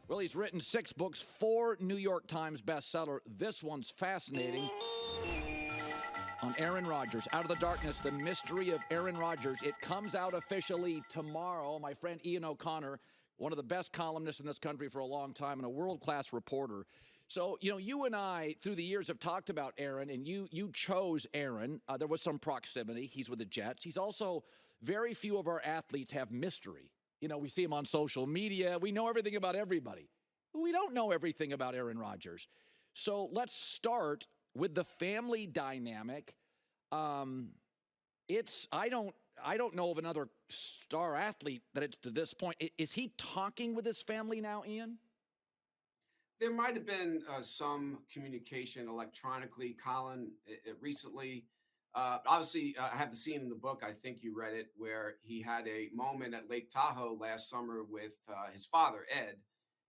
Well, he's written 6 books, 4 New York Times bestseller. This one's fascinating. On Aaron Rodgers, Out of the Darkness, The Mystery of Aaron Rodgers. It comes out officially tomorrow. My friend Ian O'Connor, one of the best columnists in this country for a long time and a world-class reporter. So, you and I, through the years, have talked about Aaron, and you chose Aaron. There was some proximity. He's with the Jets. He's also, very few of our athletes have mystery. We see him on social media. We know everything about everybody. We don't know everything about Aaron Rodgers. So let's start with the family dynamic. I don't know of another star athlete that it's to this point. Is he talking with his family now, Ian? There might have been some communication electronically, Colin, recently. Obviously, I have the scene in the book, I think you read it, where he had a moment at Lake Tahoe last summer with his father, Ed.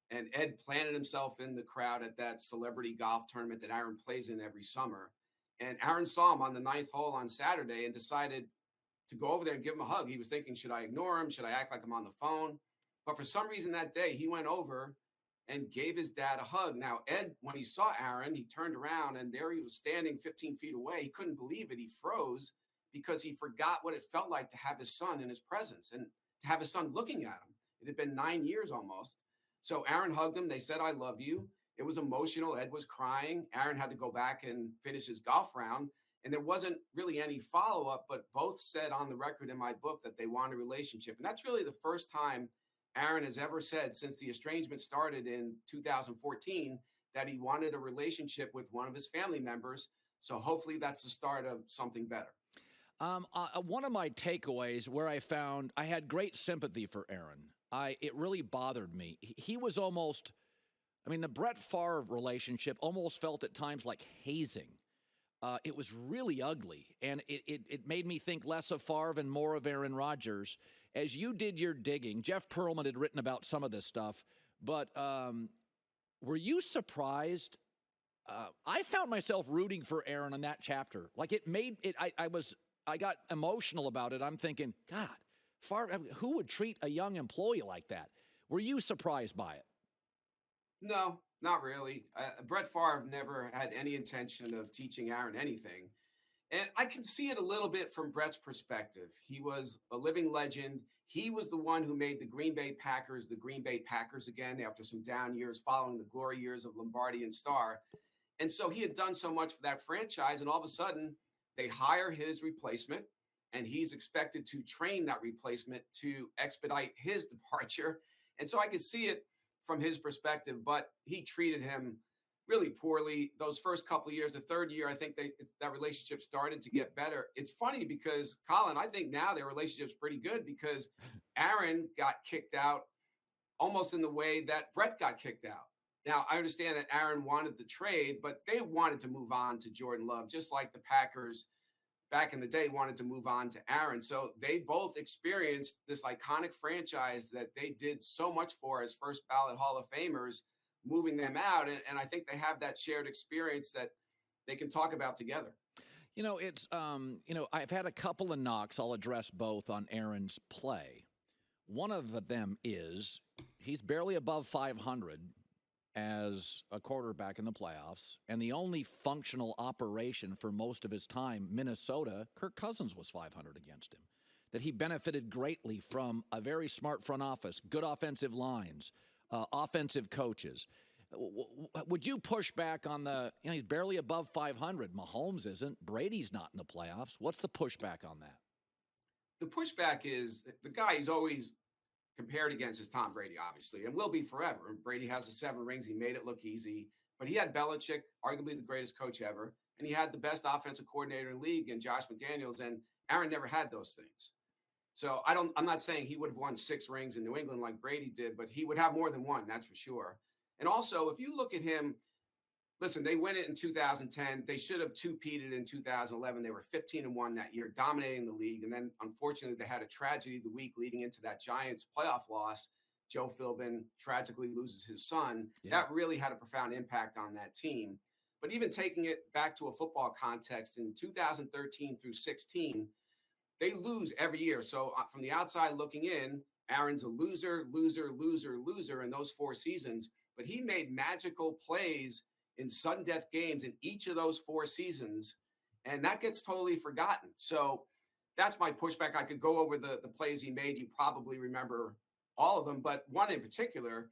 And Ed planted himself in the crowd at that celebrity golf tournament that Aaron plays in every summer. And Aaron saw him on the 9th hole on Saturday and decided to go over there and give him a hug. He was thinking, should I ignore him? Should I act like I'm on the phone? But for some reason that day, he went over and gave his dad a hug. Now, Ed, when he saw Aaron, he turned around and there he was standing 15 feet away. He couldn't believe it. He froze because he forgot what it felt like to have his son in his presence and to have his son looking at him. It had been 9 years almost. So Aaron hugged him. They said, I love you. It was emotional. Ed was crying. Aaron had to go back and finish his golf round. And there wasn't really any follow-up, but both said on the record in my book that they want a relationship. And that's really the first time Aaron has ever said since the estrangement started in 2014 that he wanted a relationship with one of his family members. So hopefully that's the start of something better. One of my takeaways where I found I had great sympathy for Aaron. It really bothered me. He was almost, the Brett Favre relationship almost felt at times like hazing. It was really ugly, and it made me think less of Favre and more of Aaron Rodgers. As you did your digging, Jeff Pearlman had written about some of this stuff, but were you surprised? I found myself rooting for Aaron in that chapter. Like it made it. I got emotional about it. I'm thinking, God. Favre, who would treat a young employee like that? Were you surprised by it? No, not really. Brett Favre never had any intention of teaching Aaron anything. And I can see it a little bit from Brett's perspective. He was a living legend. He was the one who made the Green Bay Packers again after some down years following the glory years of Lombardi and Starr. And so he had done so much for that franchise, and all of a sudden they hire his replacement. And he's expected to train that replacement to expedite his departure. And so I could see it from his perspective, but he treated him really poorly those first couple of years. The third year, I think that relationship started to get better. It's funny because, Colin, I think now their relationship's pretty good because Aaron got kicked out almost in the way that Brett got kicked out. Now, I understand that Aaron wanted the trade, but they wanted to move on to Jordan Love, just like the Packers back in the day wanted to move on to Aaron. So they both experienced this iconic franchise that they did so much for as first ballot Hall of Famers, moving them out. And I think they have that shared experience that they can talk about together. I've had a couple of knocks. I'll address both on Aaron's play. One of them is he's barely above 500 as a quarterback in the playoffs, and the only functional operation for most of his time, Minnesota, Kirk Cousins was 500 against him. That he benefited greatly from a very smart front office, good offensive lines, offensive coaches. Would you push back on he's barely above 500. Mahomes isn't. Brady's not in the playoffs. What's the pushback on that? The pushback is the guy he's always compared against is Tom Brady, obviously, and will be forever. Brady has the 7 rings. He made it look easy. But he had Belichick, arguably the greatest coach ever, and he had the best offensive coordinator in the league in Josh McDaniels, and Aaron never had those things. So I'm not saying he would have won 6 rings in New England like Brady did, but he would have more than one, that's for sure. And also, if you look at him, listen, they win it in 2010. They should have two-peated in 2011. They were 15-1 that year, dominating the league. And then, unfortunately, they had a tragedy the week leading into that Giants playoff loss. Joe Philbin tragically loses his son. Yeah. That really had a profound impact on that team. But even taking it back to a football context, in 2013 through 16, they lose every year. So from the outside looking in, Aaron's a loser, loser, loser, loser in those 4 seasons, but he made magical plays in sudden death games in each of those 4 seasons, and that gets totally forgotten. So that's my pushback. I could go over the plays he made. You probably remember all of them, but one in particular,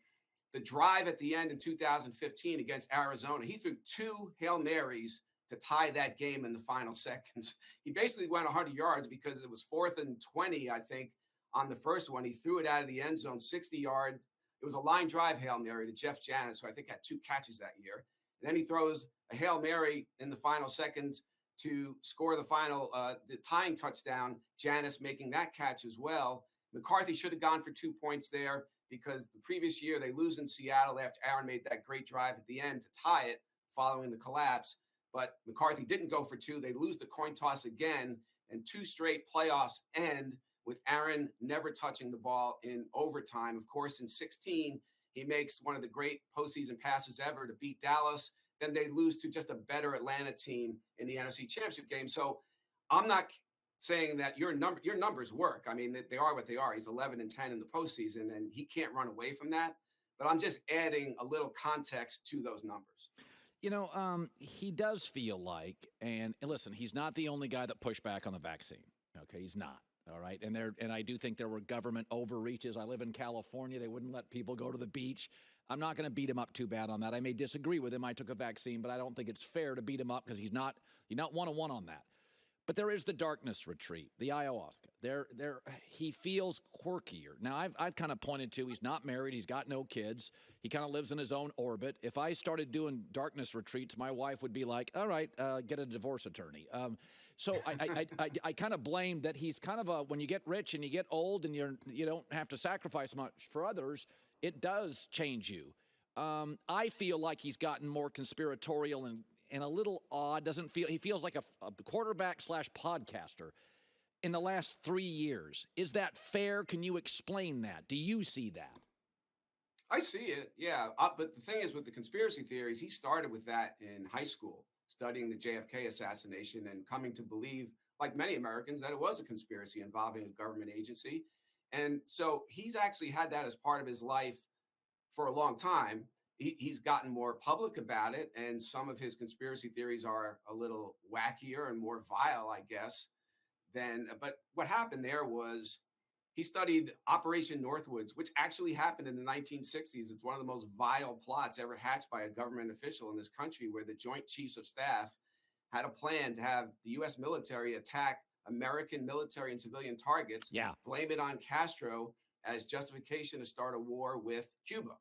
the drive at the end in 2015 against Arizona. He threw 2 Hail Marys to tie that game in the final seconds. He basically went 100 yards because it was 4th and 20, I think, on the first one. He threw it out of the end zone, 60-yard. It was a line drive Hail Mary to Jeff Janis, who I think had 2 catches that year. And then he throws a Hail Mary in the final seconds to score the tying touchdown, Janis making that catch as well. McCarthy should have gone for 2 points there because the previous year they lose in Seattle after Aaron made that great drive at the end to tie it following the collapse. But McCarthy didn't go for 2. They lose the coin toss again, and 2 straight playoffs end with Aaron never touching the ball in overtime. Of course, in 16, he makes one of the great postseason passes ever to beat Dallas. Then they lose to just a better Atlanta team in the NFC Championship game. So I'm not saying that your numbers work. I mean, they are what they are. He's 11-10 in the postseason, and he can't run away from that. But I'm just adding a little context to those numbers. He does feel like, and listen, he's not the only guy that pushed back on the vaccine. Okay, he's not. All right, and I do think there were government overreaches. I live in California; they wouldn't let people go to the beach. I'm not going to beat him up too bad on that. I may disagree with him. I took a vaccine, but I don't think it's fair to beat him up because he's not 1-on-1 on that. But there is the darkness retreat, the ayahuasca. He feels quirkier. Now, I've kind of pointed to he's not married. He's got no kids. He kind of lives in his own orbit. If I started doing darkness retreats, my wife would be like, all right, get a divorce attorney. So I kind of blame that he's kind of when you get rich and you get old and you don't have to sacrifice much for others, it does change you. I feel like he's gotten more conspiratorial and a little odd. He feels like a quarterback / podcaster in the last 3 years. Is that fair? Can you explain that? Do you see that? I see it, yeah. But the thing is, with the conspiracy theories, he started with that in high school, studying the JFK assassination and coming to believe, like many Americans, that it was a conspiracy involving a government agency. And so he's actually had that as part of his life for a long time. He's gotten more public about it, and some of his conspiracy theories are a little wackier and more vile, I guess. But what happened there was he studied Operation Northwoods, which actually happened in the 1960s. It's one of the most vile plots ever hatched by a government official in this country, where the Joint Chiefs of Staff had a plan to have the U.S. military attack American military and civilian targets, blame it on Castro as justification to start a war with Cuba.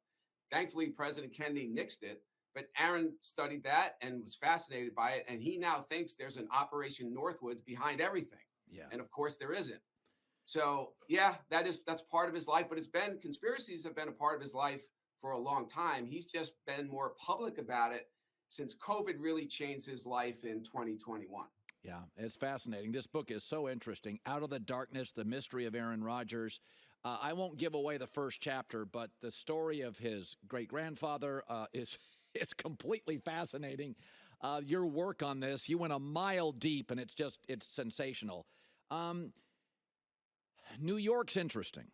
Thankfully, President Kennedy nixed it, but Aaron studied that and was fascinated by it, and he now thinks there's an Operation Northwoods behind everything. Yeah. And of course, there isn't. So, yeah, that's part of his life, but conspiracies have been a part of his life for a long time. He's just been more public about it since COVID really changed his life in 2021. Yeah, it's fascinating. This book is so interesting. Out of the Darkness, The Mystery of Aaron Rodgers. I won't give away the first chapter, but the story of his great-grandfather is completely fascinating. Your work on this, you went a mile deep, and it's sensational. New York's interesting.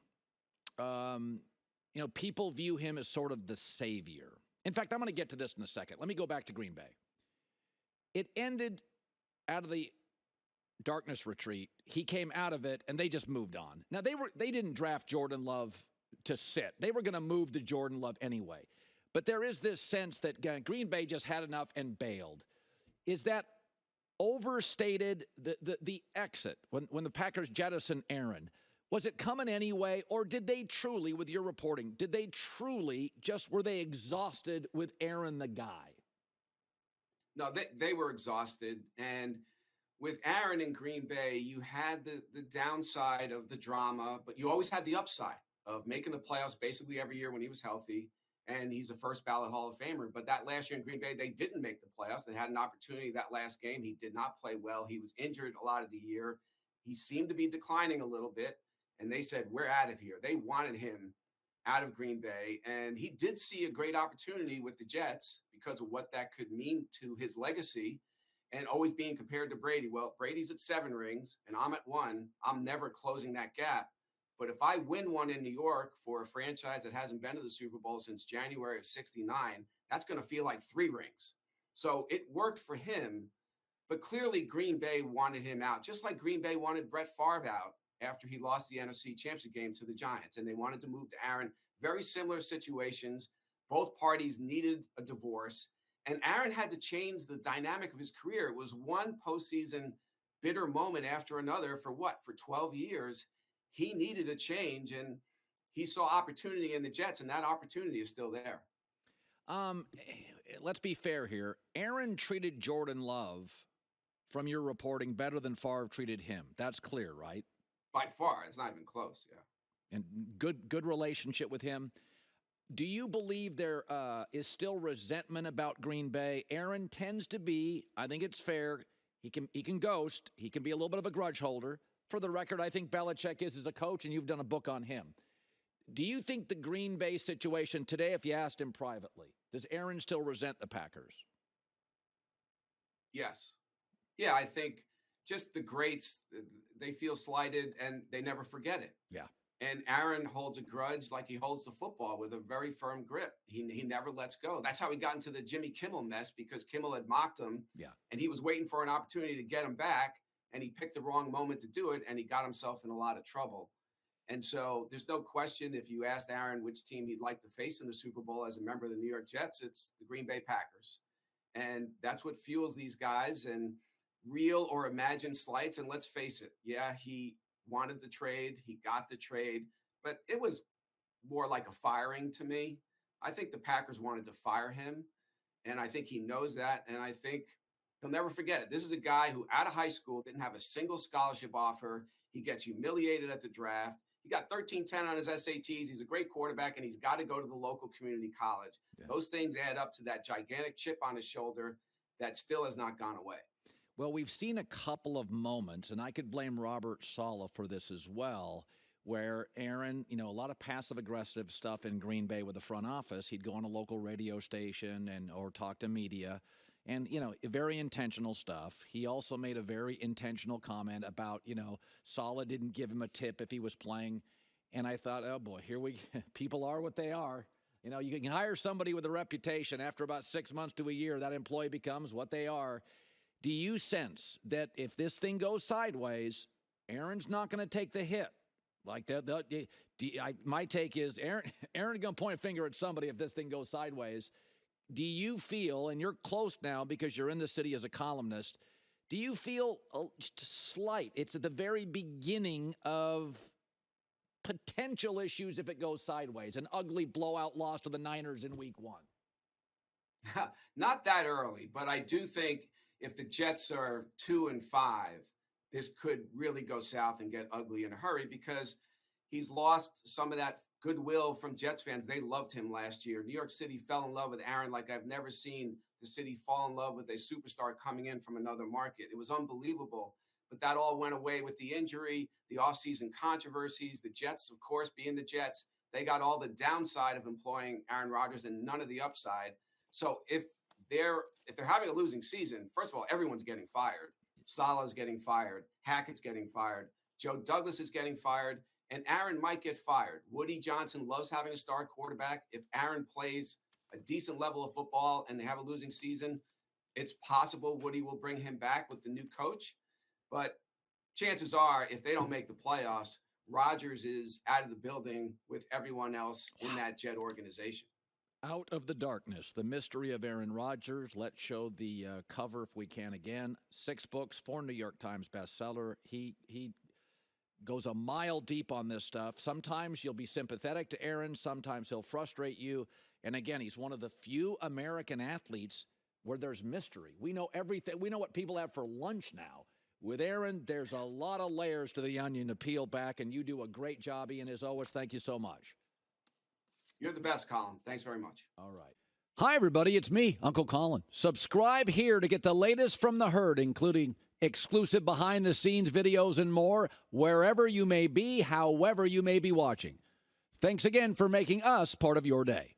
People view him as sort of the savior. In fact, I'm going to get to this in a second. Let me go back to Green Bay. It ended out of the darkness retreat. He came out of it, and they just moved on. Now, they didn't draft Jordan Love to sit. They were going to move to Jordan Love anyway. But there is this sense that Green Bay just had enough and bailed. Is that overstated, the exit, when the Packers jettisoned Aaron? Was it coming anyway, or did they truly, with your reporting, were they exhausted with Aaron the guy? No, they were exhausted. And with Aaron in Green Bay, you had the downside of the drama, but you always had the upside of making the playoffs basically every year when he was healthy. And he's a first ballot Hall of Famer. But that last year in Green Bay, they didn't make the playoffs. They had an opportunity that last game. He did not play well. He was injured a lot of the year. He seemed to be declining a little bit. And they said, we're out of here. They wanted him out of Green Bay. And he did see a great opportunity with the Jets because of what that could mean to his legacy and always being compared to Brady. Well, Brady's at 7 rings and I'm at 1. I'm never closing that gap. But if I win one in New York for a franchise that hasn't been to the Super Bowl since January of '69, that's going to feel like 3 rings. So it worked for him, but clearly Green Bay wanted him out, just like Green Bay wanted Brett Favre out after he lost the NFC Championship game to the Giants, and they wanted to move to Aaron. Very similar situations. Both parties needed a divorce, and Aaron had to change the dynamic of his career. It was one postseason bitter moment after another for 12 years. He needed a change, and he saw opportunity in the Jets, and that opportunity is still there. Let's be fair here. Aaron treated Jordan Love, from your reporting, better than Favre treated him. That's clear, right? By far. It's not even close, yeah. And good relationship with him. Do you believe there is still resentment about Green Bay? Aaron tends to be, I think it's fair, he can ghost. He can be a little bit of a grudge holder. For the record, I think Belichick is as a coach, and you've done a book on him. Do you think the Green Bay situation today, if you asked him privately, does Aaron still resent the Packers? Yes. Yeah, I think just the greats, they feel slighted, and they never forget it. Yeah. And Aaron holds a grudge like he holds the football, with a very firm grip. He never lets go. That's how he got into the Jimmy Kimmel mess, because Kimmel had mocked him. Yeah. And he was waiting for an opportunity to get him back, and he picked the wrong moment to do it, and he got himself in a lot of trouble. And so there's no question, if you asked Aaron which team he'd like to face in the Super Bowl as a member of the New York Jets, it's the Green Bay Packers. And that's what fuels these guys, and real or imagined slights. And let's face it, yeah, he wanted the trade. He got the trade, but it was more like a firing to me. I think the Packers wanted to fire him, and I think he knows that. And I think he'll never forget it. This is a guy who, out of high school, didn't have a single scholarship offer. He gets humiliated at the draft. He got 13-10 on his SATs. He's a great quarterback, and he's got to go to the local community college. Yeah. Those things add up to that gigantic chip on his shoulder that still has not gone away. Well, we've seen a couple of moments, and I could blame Robert Saleh for this as well, where Aaron, a lot of passive-aggressive stuff in Green Bay with the front office. He'd go on a local radio station or talk to media, and, very intentional stuff. He also made a very intentional comment about, Saleh didn't give him a tip if he was playing, and I thought, oh, boy, people are what they are. You can hire somebody with a reputation. After about 6 months to a year, that employee becomes what they are. Do you sense that if this thing goes sideways, Aaron's not going to take the hit? Like that, my take is Aaron's going to point a finger at somebody if this thing goes sideways. Do you feel, and you're close now because you're in the city as a columnist, do you feel slight? It's at the very beginning of potential issues if it goes sideways, an ugly blowout loss to the Niners in week 1. Not that early, but I do think if the Jets are 2-5, this could really go south and get ugly in a hurry, because he's lost some of that goodwill from Jets fans. They loved him last year. New York City fell in love with Aaron like I've never seen the city fall in love with a superstar coming in from another market. It was unbelievable, but that all went away with the injury, the offseason controversies. The Jets, of course, being the Jets, they got all the downside of employing Aaron Rodgers and none of the upside. So if they're having a losing season, first of all, everyone's getting fired. Saleh's getting fired. Hackett's getting fired. Joe Douglas is getting fired. And Aaron might get fired. Woody Johnson loves having a star quarterback. If Aaron plays a decent level of football and they have a losing season, it's possible Woody will bring him back with the new coach. But chances are, if they don't make the playoffs, Rodgers is out of the building with everyone else in that Jet organization. Out of the Darkness, The Mystery of Aaron Rodgers. Let's show the cover if we can again. 6 books, 4 New York Times bestseller. He goes a mile deep on this stuff. Sometimes you'll be sympathetic to Aaron. Sometimes he'll frustrate you. And again, he's one of the few American athletes where there's mystery. We know everything. We know what people have for lunch now. With Aaron, there's a lot of layers to the onion to peel back, and you do a great job, Ian, as always. Thank you so much. You're the best, Colin. Thanks very much. All right. Hi, everybody. It's me, Uncle Colin. Subscribe here to get the latest from the herd, including exclusive behind-the-scenes videos and more, wherever you may be, however you may be watching. Thanks again for making us part of your day.